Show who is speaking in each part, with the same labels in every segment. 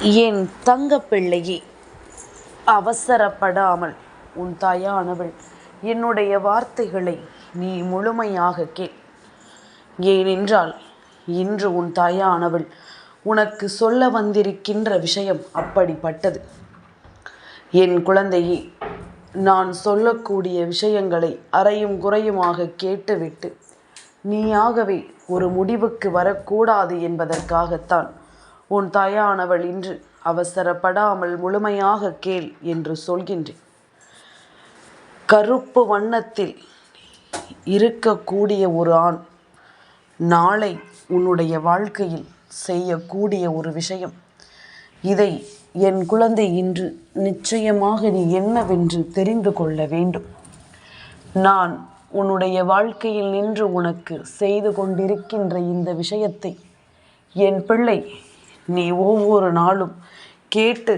Speaker 1: என் தங்கப்பிள்ளையே, அவசரப்படாமல் உன் தாயானவள் என்னுடைய வார்த்தைகளை நீ முழுமையாக கேள். ஏனென்றால் இன்று உன் தாயானவள் உனக்கு சொல்ல வந்திருக்கின்ற விஷயம் அப்படிப்பட்டது. என் குழந்தையே, நான் சொல்லக்கூடிய விஷயங்களை அறையும் குறையுமாக கேட்டுவிட்டு நீயாகவே ஒரு முடிவுக்கு வரக்கூடாது என்பதற்காகத்தான் உன் தாயானவள் இன்று அவசரப்படாமல் முழுமையாக கேள் என்று சொல்கின்றேன். கருப்பு வண்ணத்தில் இருக்கக்கூடிய ஒரு ஆண் நாளை உன்னுடைய வாழ்க்கையில் செய்யக்கூடிய ஒரு விஷயம். இதை என் குழந்தை இன்று நிச்சயமாக நீ என்னவென்று தெரிந்து கொள்ள வேண்டும். நான் உன்னுடைய வாழ்க்கையில் நின்று உனக்கு செய்து கொண்டிருக்கின்ற இந்த விஷயத்தை என் பிள்ளை நீ ஒவ்வொரு நாளும் கேட்டு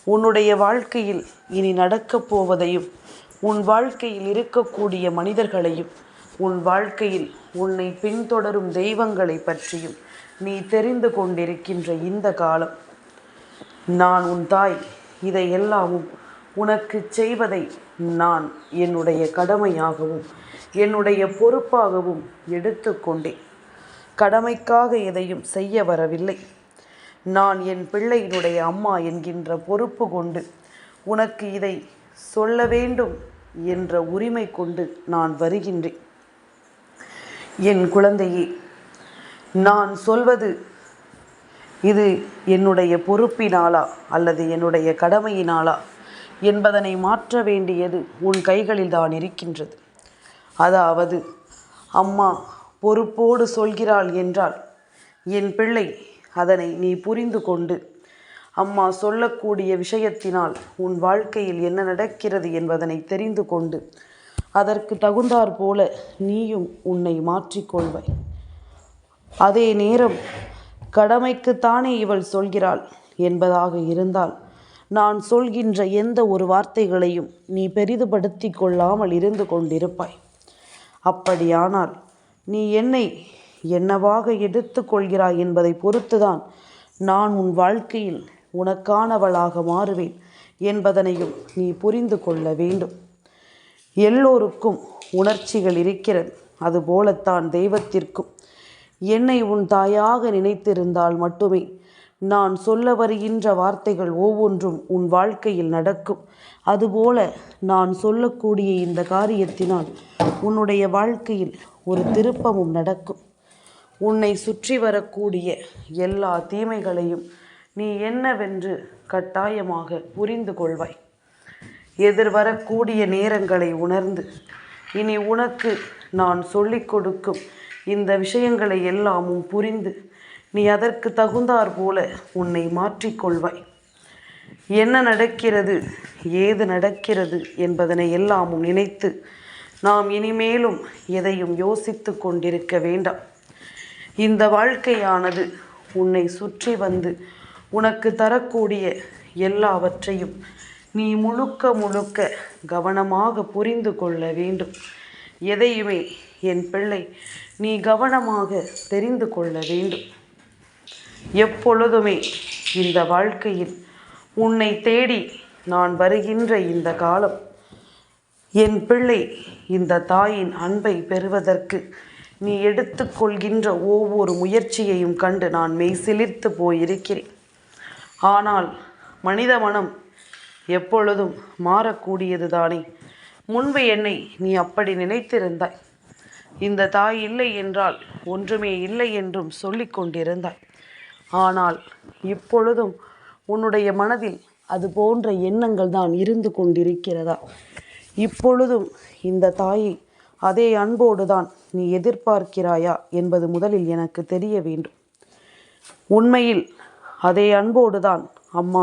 Speaker 1: உன்னுடைய வாழ்க்கையில் இனி நடக்கப் போவதையும், உன் வாழ்க்கையில் இருக்கக்கூடிய மனிதர்களையும், உன் வாழ்க்கையில் உன்னை பின்தொடரும் தெய்வங்களை பற்றியும் நீ தெரிந்து கொண்டிருக்கின்ற இந்த காலம், நான் உன் தாய் இதையெல்லாமும் உனக்கு செய்வதை நான் என்னுடைய கடமையாகவும் என்னுடைய பொறுப்பாகவும் எடுத்துக்கொண்டேன். கடமைக்காக எதையும் செய்ய வரவில்லை. நான் என் பிள்ளையினுடைய அம்மா என்கின்ற பொறுப்பு கொண்டு உனக்கு இதை சொல்ல வேண்டும் என்ற உரிமை கொண்டு நான் வருகின்றேன். என் குழந்தையே, நான் சொல்வது இது என்னுடைய பொறுப்பினாலா அல்லது என்னுடைய கடமையினாலா என்பதனை மாற்ற வேண்டியது உன் கைகளில் தான் இருக்கின்றது. அதாவது அம்மா பொறுப்போடு சொல்கிறாள் என்றால் என் பிள்ளை அதனை நீ புரிந்து கொண்டு அம்மா சொல்லக்கூடிய விஷயத்தினால் உன் வாழ்க்கையில் என்ன நடக்கிறது என்பதனை தெரிந்து கொண்டு அதற்கு தகுந்தாற் போல நீயும் உன்னை மாற்றிக்கொள்வாய். அதே நேரம் கடமைக்குத்தானே இவள் சொல்கிறாள் என்பதாக இருந்தால் நான் சொல்கின்ற எந்த ஒரு வார்த்தைகளையும் நீ பெரிதுபடுத்தி கொள்ளாமல் இருந்து கொண்டிருப்பாய். அப்படியானால் நீ என்னை என்னவாக எடுத்து கொள்கிறாய் என்பதை பொறுத்துதான் நான் உன் வாழ்க்கையில் உனக்கானவளாக மாறுவேன் என்பதனையும் நீ புரிந்து கொள்ள வேண்டும். எல்லோருக்கும் உணர்ச்சிகள் இருக்கிறது. அதுபோலத்தான் தெய்வத்திற்கும் என்னை உன் தாயாக நினைத்திருந்தால் மட்டுமே நான் சொல்ல வருகின்ற வார்த்தைகள் ஒவ்வொன்றும் உன் வாழ்க்கையில் நடக்கும். அதுபோல நான் சொல்லக்கூடிய இந்த காரியத்தினால் உன்னுடைய வாழ்க்கையில் ஒரு திருப்பமும் நடக்கும். உன்னை சுற்றி வரக்கூடிய எல்லா தீமைகளையும் நீ என்னவென்று கட்டாயமாக புரிந்து கொள்வாய். எதிர்வரக்கூடிய நேரங்களை உணர்ந்து இனி உனக்கு நான் சொல்லிக் கொடுக்கும் இந்த விஷயங்களை எல்லாமும் புரிந்து நீ அதற்கு தகுந்தாற் போல உன்னை மாற்றிக்கொள்வாய். என்ன நடக்கிறது, ஏது நடக்கிறது என்பதனை எல்லாமும் நினைத்து நாம் இனிமேலும் எதையும் யோசித்து கொண்டிருக்க வேண்டாம். இந்த வாழ்க்கையானது உன்னை சுற்றி வந்து உனக்கு தரக்கூடிய எல்லாவற்றையும் நீ முழுக்க முழுக்க கவனமாக புரிந்து கொள்ள வேண்டும். எதையுமே என் பிள்ளை நீ கவனமாக தெரிந்து கொள்ள வேண்டும். எப்பொழுதுமே இந்த வாழ்க்கையில் உன்னை தேடி நான் வருகின்ற இந்த காலம், என் பிள்ளை இந்த தாயின் அன்பை பெறுவதற்கு நீ எடுத்துக்கொள்கின்ற ஒவ்வொரு முயற்சியையும் கண்டு நான் மெய்சிலிர்த்து போயிருக்கிறேன். ஆனால் மனித மனம் எப்பொழுதும் மாறக்கூடியது தானே. முன்பு என்னை நீ அப்படி நினைத்திருந்தாய். இந்த தாய் இல்லை என்றால் ஒன்றுமே இல்லை என்றும் சொல்லி கொண்டிருந்தாய். ஆனால் இப்பொழுதும் உன்னுடைய மனதில் அது போன்ற எண்ணங்கள் தான் இருந்து கொண்டிருக்கிறதா? இப்பொழுதும் இந்த தாயை அதே அன்போடு தான் நீ எதிர்பார்க்கிறாயா என்பது முதலில் எனக்கு தெரிய வேண்டும். உண்மையில் அதே அன்போடு தான் அம்மா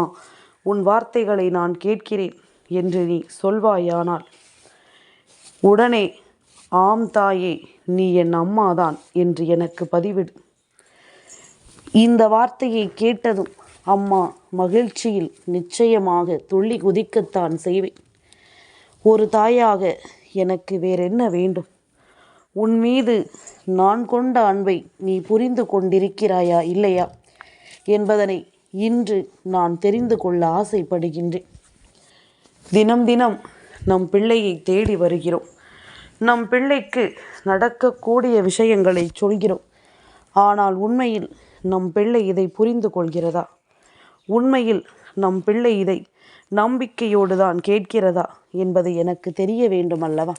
Speaker 1: உன் வார்த்தைகளை நான் கேட்கிறேன் என்று நீ சொல்வாயானால் உடனே ஆம் தாயே, நீ என் அம்மாதான் என்று எனக்கு பதிவிடு. இந்த வார்த்தையை கேட்டதும் அம்மா மகிழ்ச்சியில் நிச்சயமாக துள்ளி குதிக்கத்தான் செய்வேன். ஒரு தாயாக எனக்கு வேறென்ன வேண்டும்? உன் மீது நான் கொண்ட அன்பை நீ புரிந்து கொண்டிருக்கிறாயா இல்லையா என்பதனை இன்று நான் தெரிந்து கொள்ள ஆசைப்படுகின்றேன். தினம் தினம் நம் பிள்ளையை தேடி வருகிறோம். நம் பிள்ளைக்கு நடக்கக்கூடிய விஷயங்களை சொல்கிறோம். ஆனால் உண்மையில் நம் பிள்ளை இதை புரிந்து கொள்கிறதா? உண்மையில் நம் பிள்ளை இதை நம்பிக்கையோடு தான் கேட்கிறதா என்பது எனக்கு தெரிய வேண்டும் அல்லவா?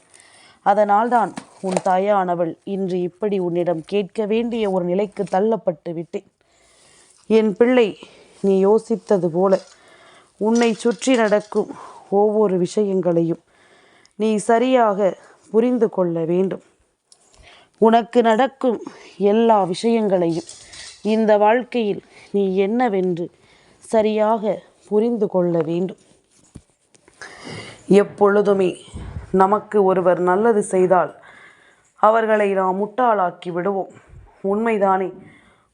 Speaker 1: அதனால்தான் உன் தாயானவள் இன்று இப்படி உன்னிடம் கேட்க வேண்டிய ஒரு நிலைக்கு தள்ளப்பட்டு விட்டேன். என் பிள்ளை, நீ யோசித்தது போல உன்னை சுற்றி நடக்கும் ஒவ்வொரு விஷயங்களையும் நீ சரியாக புரிந்து கொள்ள வேண்டும். உனக்கு நடக்கும் எல்லா விஷயங்களையும் இந்த வாழ்க்கையில் நீ என்னவென்று சரியாக புரிந்து கொள்ள வேண்டும். எப்பொழுதுமே நமக்கு ஒருவர் நல்லது செய்தால் அவர்களை நாம் முட்டாளாக்கி விடுவோம். உண்மைதானே?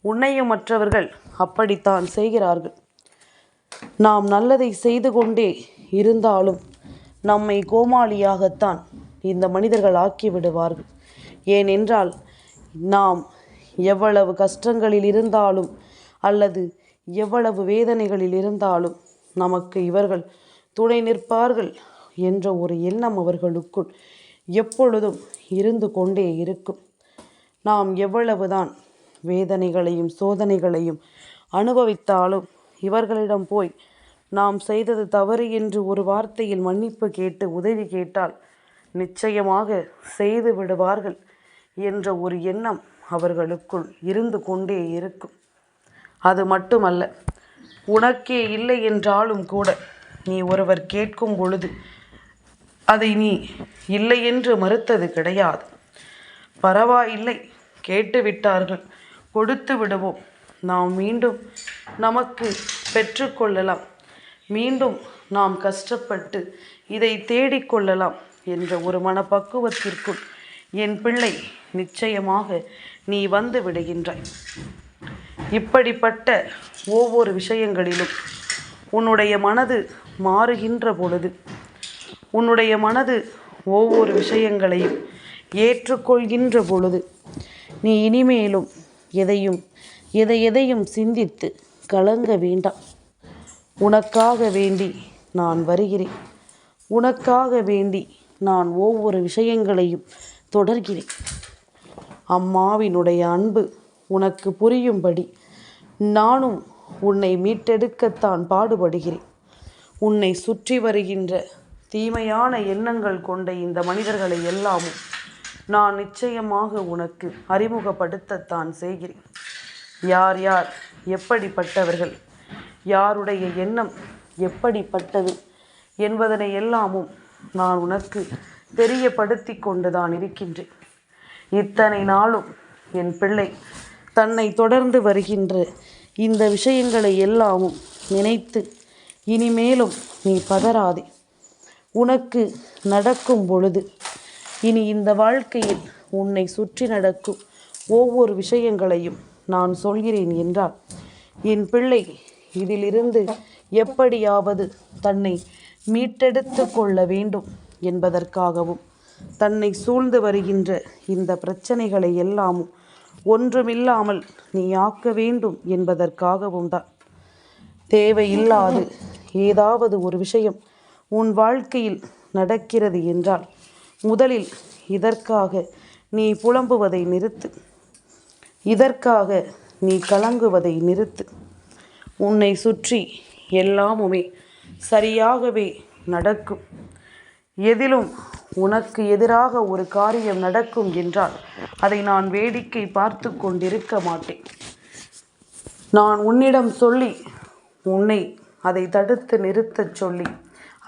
Speaker 1: உன்னையும் மற்றவர்கள் அப்படித்தான் செய்கிறார்கள். நாம் நல்லதை செய்து கொண்டே இருந்தாலும் நம்மை கோமாளியாகத்தான் இந்த மனிதர்கள் ஆக்கி விடுவார்கள். ஏனென்றால் நாம் எவ்வளவு கஷ்டங்களில் இருந்தாலும் அல்லது எவ்வளவு வேதனைகளில் இருந்தாலும் நமக்கு இவர்கள் துணை நிற்பார்கள் என்ற ஒரு எண்ணம் அவர்களுக்குள் எப்பொழுதும் இருந்து கொண்டே இருக்கும். நாம் எவ்வளவுதான் வேதனைகளையும் சோதனைகளையும் அனுபவித்தாலும் இவர்களிடம் போய் நாம் செய்தது தவறு என்று ஒரு வார்த்தையில் மன்னிப்பு கேட்டு உதவி கேட்டால் நிச்சயமாக செய்து விடுவார்கள் என்ற ஒரு எண்ணம் அவர்களுக்குள் இருந்து கொண்டே இருக்கும். அது மட்டுமல்ல, உனக்கே இல்லை என்றாலும் கூட நீ ஒருவர் கேட்கும் பொழுது அதை நீ இல்லை என்று மறுத்தது கிடையாது. பரவாயில்லை, கேட்டுவிட்டார்கள், கொடுத்து விடுவோம், நாம் மீண்டும் நமக்கு பெற்றுக்கொள்ளலாம், மீண்டும் நாம் கஷ்டப்பட்டு இதை தேடிக்கொள்ளலாம் என்ற ஒரு மனப்பக்குவத்திற்குள் என் பிள்ளை நிச்சயமாக நீ வந்து விடுகின்றாய். இப்படிப்பட்ட ஒவ்வொரு விஷயங்களிலும் உன்னுடைய மனது மாறுகின்ற பொழுது, உன்னுடைய மனது ஒவ்வொரு விஷயங்களையும் ஏற்றுக்கொள்கின்ற பொழுது, நீ இனிமேலும் எதையும் சிந்தித்து கலங்க வேண்டாம். உனக்காக வேண்டி நான் வருகிறேன். உனக்காக வேண்டி நான் ஒவ்வொரு விஷயங்களையும் தொடர்கிறேன். அம்மாவினுடைய அன்பு உனக்கு புரியும்படி நானும் உன்னை மீட்டெடுக்கத்தான் பாடுபடுகிறேன். உன்னை சுற்றி வருகின்ற தீமையான எண்ணங்கள் கொண்ட இந்த மனிதர்களை எல்லாமும் நான் நிச்சயமாக உனக்கு அறிமுகப்படுத்தத்தான் செய்கிறேன். யார் யார் எப்படிப்பட்டவர்கள், யாருடைய எண்ணம் எப்படிப்பட்டது என்பதனை எல்லாமும் நான் உனக்கு தெரியப்படுத்தி கொண்டுதான் இருக்கின்றேன். இத்தனை நாளும் என் பிள்ளை தன்னை தொடர்ந்து வருகின்ற இந்த விஷயங்களை எல்லாமும் நினைத்து இனிமேலும் நீ பதறாதே. உனக்கு நடக்கும் பொழுது இனி இந்த வாழ்க்கையில் உன்னை சுற்றி நடக்கும் ஒவ்வொரு விஷயங்களையும் நான் சொல்கிறேன் என்றால் என் பிள்ளை இதிலிருந்து எப்படியாவது தன்னை மீட்டெடுத்து கொள்ள வேண்டும் என்பதற்காகவும் தன்னை சூழ்ந்து வருகின்ற இந்த பிரச்சனைகளை எல்லாமும் ஒன்றுமில்லாமல் நீ ஆக்க வேண்டும் என்பதற்காகவும் தான். தேவையில்லாது ஏதாவது ஒரு விஷயம் உன் வாழ்க்கையில் நடக்கிறது என்றால் முதலில் இதற்காக நீ புலம்புவதை நிறுத்து. இதற்காக நீ கலங்குவதை நிறுத்து. உன்னை சுற்றி எல்லாமுமே சரியாகவே நடக்கும். எதிலும் உனக்கு எதிராக ஒரு காரியம் நடக்கும் என்றால் அதை நான் வேடிக்கை பார்த்து கொண்டிருக்க மாட்டேன். நான் உன்னிடம் சொல்லி உன்னை அதை தடுத்து நிறுத்தச் சொல்லி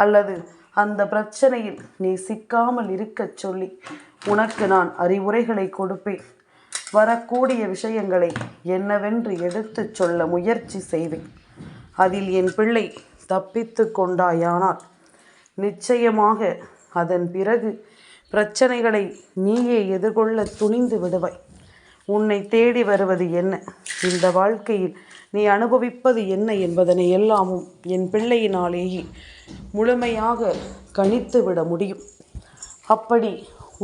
Speaker 1: அல்லது அந்த பிரச்சனையில் நீ சிக்காமல் இருக்கச் சொல்லி உனக்கு நான் அறிவுரைகளை கொடுப்பேன். வரக்கூடிய விஷயங்களை என்னவென்று எடுத்துச் சொல்ல முயற்சி செய்வேன். அதில் என் பிள்ளை தப்பித்து கொண்டாயானால் நிச்சயமாக அதன் பிறகு பிரச்சனைகளை நீயே எதிர்கொள்ள துணிந்து விடுவாய். உன்னை தேடி வருவது என்ன, இந்த வாழ்க்கையில் நீ அனுபவிப்பது என்ன என்பதனை எல்லாமும் என் பிள்ளையினாலேயே முழுமையாக கணித்து விட முடியும். அப்படி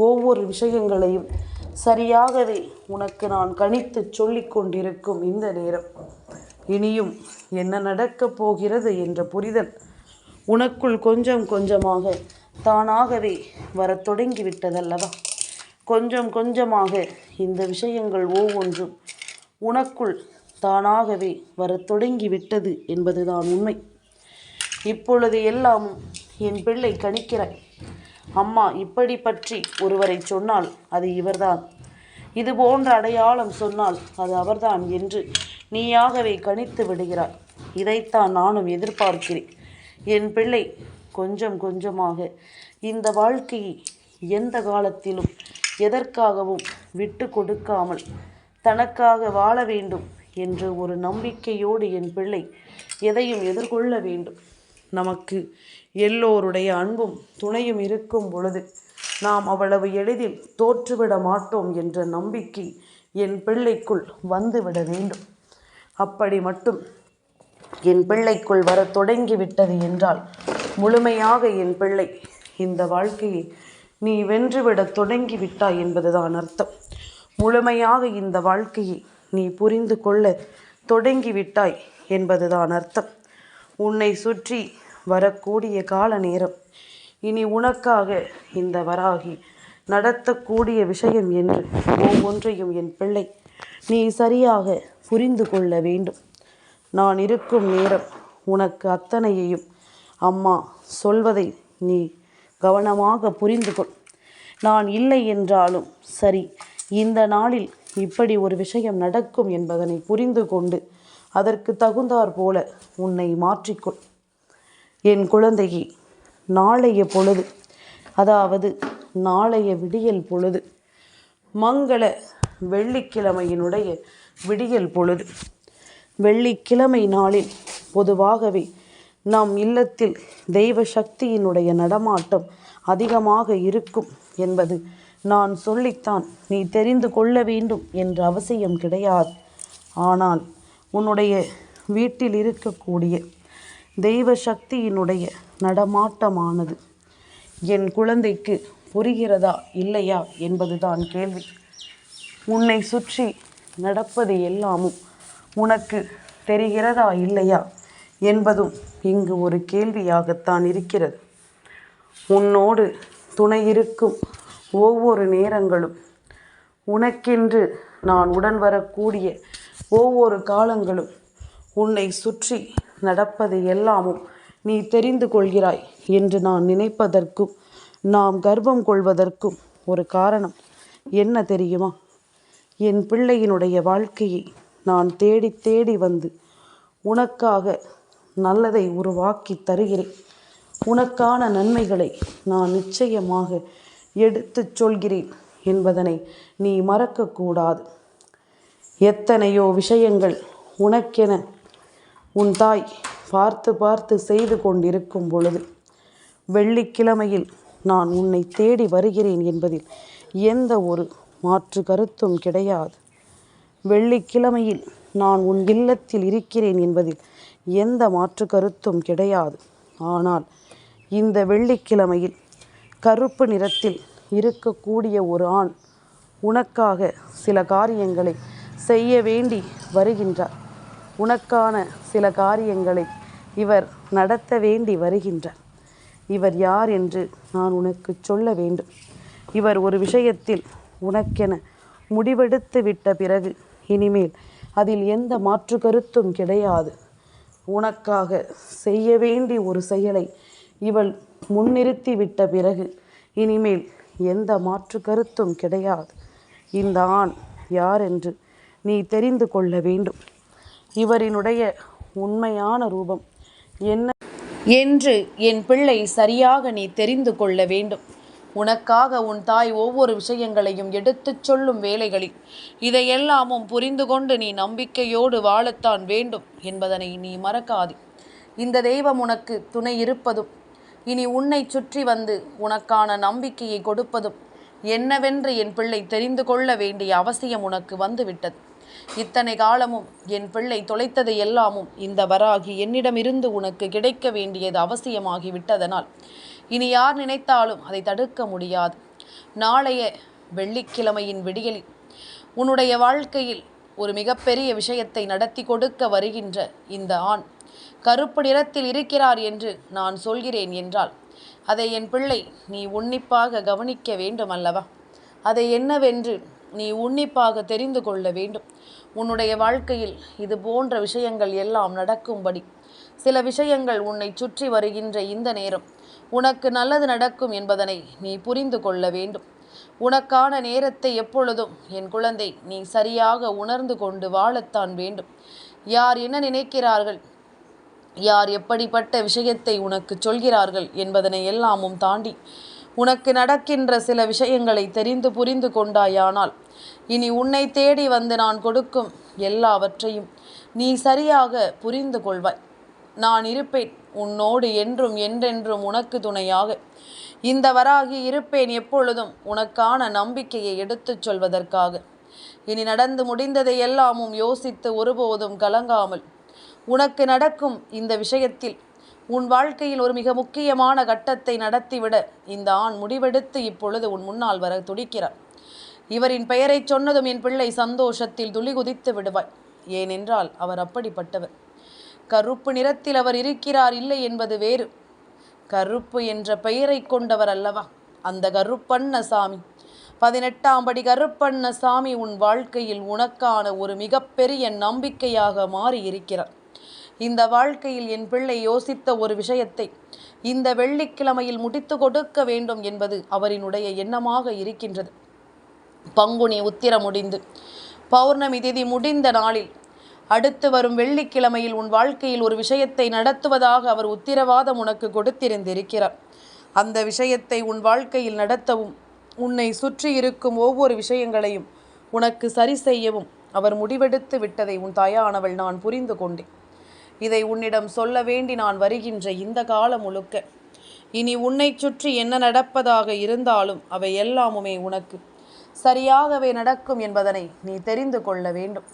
Speaker 1: ஒவ்வொரு விஷயங்களையும் சரியாகவே உனக்கு நான் கணித்து சொல்லி கொண்டிருக்கும் இந்த நேரம் இனியும் என்ன நடக்கப் போகிறது என்ற புரிதல் உனக்குள் கொஞ்சம் கொஞ்சமாக தானாகவே வரத் தொடங்கிவிட்டதல்லவா? கொஞ்சம் கொஞ்சமாக இந்த விஷயங்கள் ஒவ்வொன்றும் உனக்குள் தானாகவே வரத் தொடங்கிவிட்டது என்பதுதான் உண்மை. இப்பொழுது எல்லாமும் என் பிள்ளை கணிக்கிறாய். அம்மா இப்படி பற்றி ஒருவரை சொன்னால் அது இவர்தான், இது போன்ற அடையாளம் சொன்னால் அது அவர்தான் என்று நீயாகவே கணித்து விடுகிறாய். இதைத்தான் நானும் எதிர்பார்க்கிறேன். என் பிள்ளை கொஞ்சம் கொஞ்சமாக இந்த வாழ்க்கையை எந்த காலத்திலும் எதற்காகவும் விட்டு கொடுக்காமல் தனக்காக வாழ வேண்டும் என்ற ஒரு நம்பிக்கையோடு என் பிள்ளை எதையும் எதிர்கொள்ள வேண்டும். நமக்கு எல்லோருடைய அன்பும் துணையும் இருக்கும் பொழுது நாம் அவ்வளவு எளிதில் தோற்றுவிட மாட்டோம் என்ற நம்பிக்கை என் பிள்ளைக்குள் வந்துவிட வேண்டும். அப்படி மட்டும் என் பிள்ளைக்குள் வர தொடங்கிவிட்டது என்றால் முழுமையாக என் பிள்ளை இந்த வாழ்க்கையை நீ வென்றுவிட தொடங்கிவிட்டாய் என்பதுதான் அர்த்தம். முழுமையாக இந்த வாழ்க்கையை நீ புரிந்து கொள்ள தொடங்கிவிட்டாய் என்பதுதான் அர்த்தம். உன்னை சுற்றி வரக்கூடிய கால நேரம் இனி உனக்காக இந்த வராகி நடத்தக்கூடிய விஷயம் என்று ஒவ்வொன்றையும் என் பிள்ளை நீ சரியாக புரிந்து கொள்ள வேண்டும். நான் இருக்கும் நேரம் உனக்கு அத்தனையையும் அம்மா சொல்வதை நீ கவனமாக புரிந்து கொள். நான் இல்லை என்றாலும் சரி, இந்த நாளில் இப்படி ஒரு விஷயம் நடக்கும் என்பதனை புரிந்து கொண்டு அதற்கு தகுந்தாற் போல உன்னை மாற்றிக்கொள். என் குழந்தையே, நாளைய பொழுது, அதாவது நாளைய விடியல் பொழுது, மங்கள வெள்ளிக்கிழமையினுடைய விடியல் பொழுது. வெள்ளிக்கிழமை நாளில் பொதுவாகவே நம் இல்லத்தில் தெய்வ சக்தியினுடைய நடமாட்டம் அதிகமாக இருக்கும் என்பது நான் சொல்லித்தான் நீ தெரிந்து கொள்ள வேண்டும் என்ற அவசியம் கிடையாது. ஆனால் உன்னுடைய வீட்டில் இருக்கக்கூடிய தெய்வ சக்தியினுடைய நடமாட்டமானது என் குழந்தைக்கு புரிகிறதா இல்லையா என்பதுதான் கேள்வி. உன்னை சுற்றி நடப்பது எல்லாமும் உனக்கு தெரிகிறதா இல்லையா என்பதும் இங்கு ஒரு கேள்வியாகத்தான் இருக்கிறது. உன்னோடு துணை இருக்கும் ஒவ்வொரு நேரங்களும், உனக்கென்று நான் உடன் வரக்கூடிய ஒவ்வொரு காலங்களும், உன்னை சுற்றி நடப்பது எல்லாமும் நீ தெரிந்து கொள்கிறாய் என்று நான் நினைப்பதற்கும் நாம் கர்ப்பம் கொள்வதற்கும் ஒரு காரணம் என்ன தெரியுமா? என் பிள்ளையினுடைய வாழ்க்கையை நான் தேடி தேடி வந்து உனக்காக நல்லதை உருவாக்கி தருகிறேன். உனக்கான நன்மைகளை நான் நிச்சயமாக எடுத்துச் சொல்கிறேன் என்பதனை நீ மறக்கக்கூடாது. எத்தனையோ விஷயங்கள் உனக்கென உன் தாய் பார்த்து பார்த்து செய்து கொண்டிருக்கும் பொழுது வெள்ளிக்கிழமையில் நான் உன்னை தேடி வருகிறேன் என்பதில் எந்த ஒரு மாற்று கருத்தும் கிடையாது. வெள்ளிக்கிழமையில் நான் உன் இல்லத்தில் இருக்கிறேன் என்பதில் எந்த மாற்று கருத்தும் கிடையாது. ஆனால் இந்த வெள்ளிக்கிழமையில் கருப்பு நிறத்தில் இருக்கக்கூடிய ஒரு ஆண் உனக்காக சில காரியங்களை செய்ய வேண்டி வருகின்றார். உனக்கான சில காரியங்களை இவர் நடத்த வேண்டி வருகின்றார். இவர் யார் என்று நான் உனக்கு சொல்ல வேண்டும். இவர் ஒரு விஷயத்தில் உனக்கென முடிவெடுத்து விட்ட பிறகு இனிமேல் அதில் எந்த மாற்று கருத்தும் கிடையாது. உனக்காக செய்ய வேண்டி ஒரு செயலை இவள் முன்னிறுத்தி விட்ட பிறகு இனிமேல் எந்த மாற்று கருத்தும் கிடையாது. இந்த ஆண் யார் என்று நீ தெரிந்து கொள்ள வேண்டும். இவரினுடைய உண்மையான ரூபம் என்ன என்று என் பிள்ளை சரியாக நீ தெரிந்து கொள்ள வேண்டும். உனக்காக உன் தாய் ஒவ்வொரு விஷயங்களையும் எடுத்துச் சொல்லும் வேளைகளில் இதையெல்லாமும் புரிந்து கொண்டு நீ நம்பிக்கையோடு வாழத்தான் வேண்டும் என்பதனை நீ மறக்காதே. இந்த தெய்வம் உனக்கு துணை இருப்பதும் இனி உன்னை சுற்றி வந்து உனக்கான நம்பிக்கையை கொடுப்பதும் என்னவென்று என் பிள்ளை தெரிந்து கொள்ள வேண்டிய அவசியம் உனக்கு வந்துவிட்டது. இத்தனை காலமும் என் பிள்ளை தொலைத்ததை எல்லாமும் இந்த வராகி என்னிடமிருந்து உனக்கு கிடைக்க வேண்டியது அவசியமாகி விட்டதனால் இனி யார் நினைத்தாலும் அதை தடுக்க முடியாது. நாளைய வெள்ளிக்கிழமையின் விடியலில் உன்னுடைய வாழ்க்கையில் ஒரு மிகப்பெரிய விஷயத்தை நடத்தி கொடுக்க வருகின்ற இந்த ஆண் கருப்பு நிறத்தில் இருக்கிறார் என்று நான் சொல்கிறேன் என்றால் அதை என் பிள்ளை நீ உன்னிப்பாக கவனிக்க வேண்டும் அல்லவா? அதை என்னவென்று நீ உன்னிப்பாக தெரிந்து கொள்ள வேண்டும். உன்னுடைய வாழ்க்கையில் இது போன்ற விஷயங்கள் எல்லாம் நடக்கும்படி சில விஷயங்கள் உன்னை சுற்றி வருகின்ற இந்த நேரம் உனக்கு நல்லது நடக்கும் என்பதனை நீ புரிந்து கொள்ள வேண்டும். உனக்கான நேரத்தை எப்பொழுதும் என் குழந்தை நீ சரியாக உணர்ந்து கொண்டு வாழத்தான் வேண்டும். யார் என்ன நினைக்கிறார்கள், யார் எப்படிப்பட்ட விஷயத்தை உனக்கு சொல்கிறார்கள் என்பதனை எல்லாமும் தாண்டி உனக்கு நடக்கின்ற சில விஷயங்களை தெரிந்து புரிந்து கொண்டாயானால் இனி உன்னை தேடி வந்து நான் கொடுக்கும் எல்லாவற்றையும் நீ சரியாக புரிந்து கொள்வாய். நான் இருப்பேன் உன்னோடு என்றும் என்றென்றும் உனக்கு துணையாக. இந்த வராகி இருப்பேன் எப்பொழுதும் உனக்கான நம்பிக்கையை எடுத்துச் சொல்வதற்காக. இனி நடந்து முடிந்ததை எல்லாமும் யோசித்து ஒருபோதும் கலங்காமல் உனக்கு நடக்கும் இந்த விஷயத்தில் உன் வாழ்க்கையில் ஒரு மிக முக்கியமான கட்டத்தை நடத்திவிட இந்த ஆண் முடிவெடுத்து இப்பொழுது உன் முன்னால் வர துடிக்கிறார். இவரின் பெயரை சொன்னதும் என் பிள்ளை சந்தோஷத்தில் துளி குதித்து விடுவாய். ஏனென்றால் அவர் அப்படிப்பட்டவர். கருப்பு நிறத்தில் அவர் இருக்கிறார் இல்லை என்பது வேறு. கருப்பு என்ற பெயரை கொண்டவர் அல்லவா அந்த கருப்பண்ணசாமி. 18ஆம் படி கருப்பண்ணசாமி உன் வாழ்க்கையில் உனக்கான ஒரு மிகப்பெரிய நம்பிக்கையாக மாறி இருக்கிறார். இந்த வாழ்க்கையில் என் பிள்ளை யோசித்த ஒரு விஷயத்தை இந்த வெள்ளிக்கிழமையில் முடித்து கொடுக்க வேண்டும் என்பது அவரினுடைய எண்ணமாக இருக்கின்றது. பங்குனி உத்திரம் முடிந்து பௌர்ணமி திதி முடிந்த நாளில் அடுத்து வரும் வெள்ளிக்கிழமையில் உன் வாழ்க்கையில் ஒரு விஷயத்தை நடத்துவதாக அவர் உத்திரவாதம் உனக்கு கொடுத்திருந்திருக்கிறார். அந்த விஷயத்தை உன் வாழ்க்கையில் நடத்தவும் உன்னை சுற்றி இருக்கும் ஒவ்வொரு விஷயங்களையும் உனக்கு சரி செய்யவும் அவர் முடிவெடுத்து விட்டதை உன் தாயானவள் நான் புரிந்து கொண்டேன். இதை உன்னிடம் சொல்ல வேண்டி நான் வருகின்ற இந்த காலம் முழுக்க இனி உன்னை சுற்றி என்ன நடப்பதாக இருந்தாலும் அவை எல்லாமுமே உனக்கு சரியாகவே நடக்கும் என்பதனை நீ தெரிந்து கொள்ள வேண்டும்.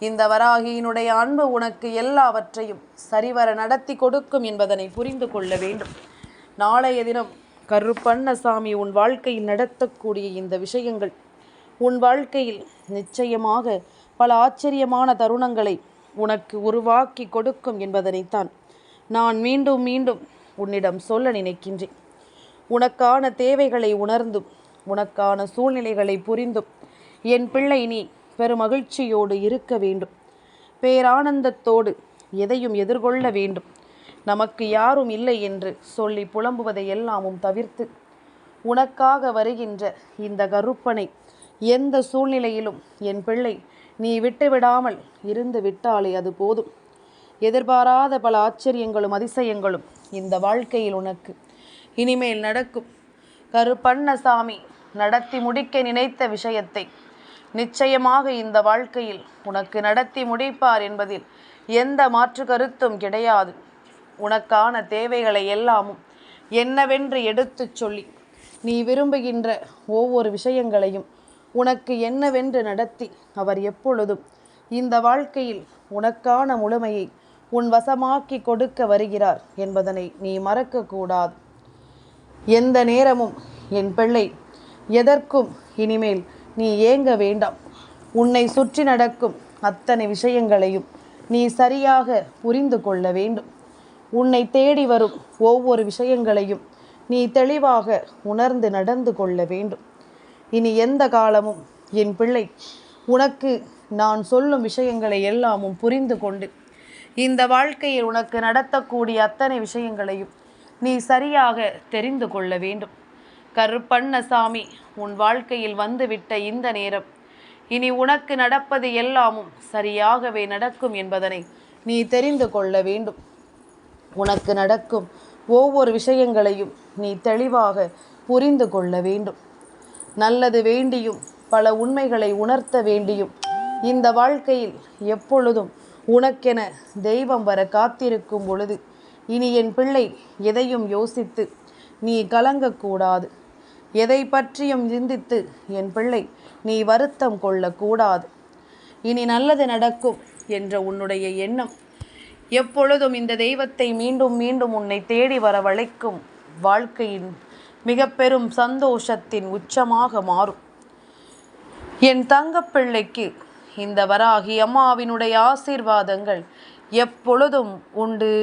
Speaker 1: இந்த வராகியினுடைய அன்பு உனக்கு எல்லாவற்றையும் சரிவர நடத்தி கொடுக்கும் என்பதனை புரிந்து கொள்ள வேண்டும். நாளைய தினம் கருப்பண்ணசாமி உன் வாழ்க்கையில் நடத்தக்கூடிய இந்த விஷயங்கள் உன் வாழ்க்கையில் நிச்சயமாக பல ஆச்சரியமான தருணங்களை உனக்கு உருவாக்கி கொடுக்கும் என்பதனைத்தான் நான் மீண்டும் மீண்டும் உன்னிடம் சொல்ல நினைக்கின்றேன். உனக்கான தேவைகளை உணர்ந்தும் உனக்கான சூழ்நிலைகளை புரிந்தும் என் பிள்ளை நீ பெருமகிழ்ச்சியோடு இருக்க வேண்டும். பேரானந்தத்தோடு எதையும் எதிர்கொள்ள வேண்டும். நமக்கு யாரும் இல்லை என்று சொல்லி புலம்புவதை எல்லாமும் தவிர்த்து உனக்காக வருகின்ற இந்த கருப்பனை எந்த சூழ்நிலையிலும் என் பிள்ளை நீ விட்டுவிடாமல் இருந்து விட்டாலே அது போதும். எதிர்பாராத பல ஆச்சரியங்களும் அதிசயங்களும் இந்த வாழ்க்கையில் உனக்கு இனிமேல் நடக்கும். கருப்பண்ணசாமி நடத்தி முடிக்க நினைத்த விஷயத்தை நிச்சயமாக இந்த வாழ்க்கையில் உனக்கு நடத்தி முடிப்பார் என்பதில் எந்த மாற்று கருத்தும் கிடையாது. உனக்கான தேவைகளை எல்லாமும் என்னவென்று எடுத்துச் சொல்லி நீ விரும்புகின்ற ஒவ்வொரு விஷயங்களையும் உனக்கு என்னவென்று நடத்தி அவர் எப்பொழுதும் இந்த வாழ்க்கையில் உனக்கான முழுமையை உன் வசமாக்கி கொடுக்க வருகிறார் என்பதனை நீ மறக்கக்கூடாது. எந்த நேரமும் என் பிள்ளை எதற்கும் இனிமேல் நீ ஏங்க வேண்டாம். உன்னை சுற்றி நடக்கும் அத்தனை விஷயங்களையும் நீ சரியாக புரிந்து கொள்ள வேண்டும். உன்னை தேடி வரும் ஒவ்வொரு விஷயங்களையும் நீ தெளிவாக உணர்ந்து நடந்து கொள்ள வேண்டும். இனி எந்த காலமும் என் பிள்ளை உனக்கு நான் சொல்லும் விஷயங்களை எல்லாமும் புரிந்து கொண்டு இந்த வாழ்க்கையில் உனக்கு நடத்தக்கூடிய அத்தனை விஷயங்களையும் நீ சரியாக தெரிந்து கொள்ள வேண்டும். கருப்பண்ணசாமி உன் வாழ்க்கையில் வந்துவிட்ட இந்த நேரம் இனி உனக்கு நடப்பது எல்லாமும் சரியாகவே நடக்கும் என்பதனை நீ தெரிந்து கொள்ள வேண்டும். உனக்கு நடக்கும் ஒவ்வொரு விஷயங்களையும் நீ தெளிவாக புரிந்து கொள்ள வேண்டும். நல்லது வேண்டியும் பல உண்மைகளை உணர்த்த வேண்டியும் இந்த வாழ்க்கையில் எப்பொழுதும் உனக்கென தெய்வம் வர காத்திருக்கும் பொழுது இனி என் பிள்ளை எதையும் யோசித்து நீ கலங்கக்கூடாது. எதை பற்றியும் சிந்தித்து என் பிள்ளை நீ வருத்தம் கொள்ளக்கூடாது. இனி நல்லது நடக்கும் என்ற உன்னுடைய எண்ணம் எப்பொழுதும் இந்த தெய்வத்தை மீண்டும் மீண்டும் உன்னை தேடி வரவழைக்கும் வாழ்க்கையின் மிக பெரும் சந்தோஷத்தின் உச்சமாக மாறும். என் தங்கப்பிள்ளைக்கு இந்த வராகி அம்மாவினுடைய ஆசீர்வாதங்கள் எப்பொழுதும் உண்டு.